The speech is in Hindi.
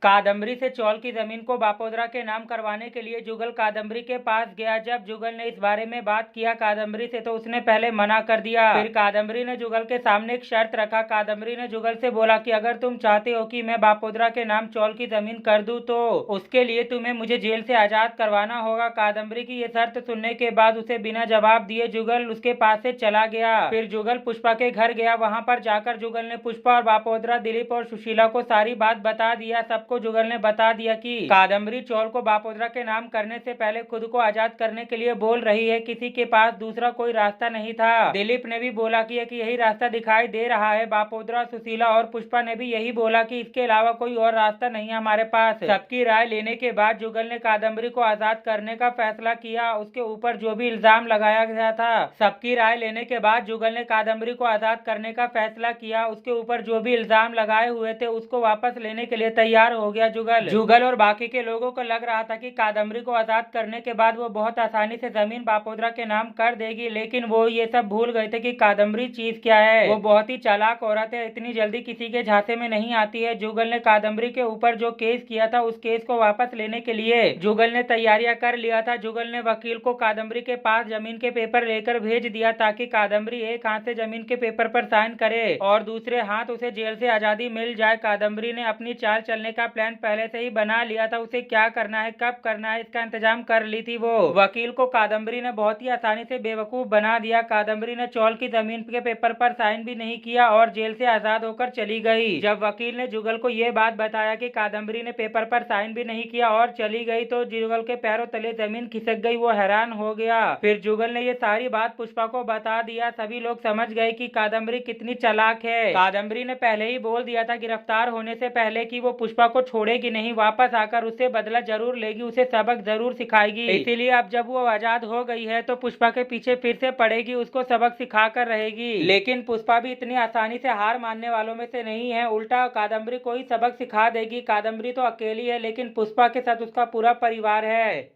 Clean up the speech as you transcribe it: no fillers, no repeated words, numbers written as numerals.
कादम्बरी से चौल की जमीन को बापोद्रा के नाम करवाने के लिए जुगल कादम्बरी के पास गया। जब जुगल ने इस बारे में बात किया कादम्बरी से तो उसने पहले मना कर दिया। फिर कादम्बरी ने जुगल के सामने एक शर्त रखा। कादम्बरी ने जुगल से बोला कि अगर तुम चाहते हो कि मैं बापोद्रा के नाम चौल की जमीन कर दूं तो उसके लिए तुम्हें मुझे जेल से आजाद करवाना होगा। कादम्बरी की ये शर्त सुनने के बाद उसे बिना जवाब दिए जुगल उसके पास से चला गया। फिर जुगल पुष्पा के घर गया। वहाँ पर जाकर जुगल ने पुष्पा और बापोद्रा, दिलीप और सुशीला को सारी बात बता दिया। सबको जुगल ने बता दिया कि कादम्बरी चौल को बापोद्रा के नाम करने से पहले खुद को आजाद करने के लिए बोल रही है। किसी के पास दूसरा कोई रास्ता नहीं था। दिलीप ने भी बोला कि यही रास्ता दिखाई दे रहा है। बापोद्रा, सुशीला और पुष्पा ने भी यही बोला कि इसके अलावा कोई और रास्ता नहीं है हमारे पास। सबकी राय लेने के बाद जुगल ने कादम्बरी को आजाद करने का फैसला किया। उसके ऊपर जो भी इल्जाम लगाया गया था, सबकी राय लेने के बाद जुगल ने कादम्बरी को आजाद करने का फैसला किया। उसके ऊपर जो भी इल्जाम लगाए हुए थे उसको वापस लेने के लिए तैयार हो गया जुगल और बाकी के लोगों को लग रहा था कि कादम्बरी को आजाद करने के बाद वो बहुत आसानी से जमीन बापोद्रा के नाम कर देगी, लेकिन वो ये सब भूल गए थे कि कादम्बरी चीज क्या है। वो बहुत ही चालाक औरत है, इतनी जल्दी किसी के झांसे में नहीं आती है। जुगल ने कादम्बरी के ऊपर जो केस किया था उस केस को वापस लेने के लिए जुगल ने तैयारियां कर लिया था। जुगल ने वकील को कादम्बरी के पास जमीन के पेपर लेकर भेज दिया ताकि कादम्बरी एक हाथ से जमीन के पेपर पर साइन करे और दूसरे हाथ उसे जेल से आजादी मिल जाए। कादम्बरी ने अपनी चाल चलने का प्लान पहले से ही बना लिया था। उसे क्या करना है, कब करना है, इसका इंतजाम कर ली थी वो। वकील को कादम्बरी ने बहुत ही आसानी से बेवकूफ बना दिया। कादम्बरी ने चौल की जमीन के पेपर पर साइन भी नहीं किया और जेल से आजाद होकर चली गई। जब वकील ने जुगल को ये बात बताया कि कादम्बरी ने पेपर पर साइन भी नहीं किया और चली गई तो जुगल के पैरों तले जमीन खिसक गई। वो हैरान हो गया। फिर जुगल ने ये सारी बात पुष्पा को बता दिया। सभी लोग समझ गए कि कादम्बरी कितनी चालाक है। कादम्बरी ने पहले ही बोल दिया था गिरफ्तार होने से पहले कि वो पुष्पा को छोड़ेगी नहीं, वापस आकर उससे बदला जरूर लेगी, उसे सबक जरूर सिखाएगी। इसीलिए अब जब वो आजाद हो गई है तो पुष्पा के पीछे फिर से पड़ेगी, उसको सबक सिखा कर रहेगी। लेकिन पुष्पा भी इतनी आसानी से हार मानने वालों में से नहीं है, उल्टा कादम्बरी को ही सबक सिखा देगी। कादम्बरी तो अकेली है लेकिन पुष्पा के साथ उसका पूरा परिवार है।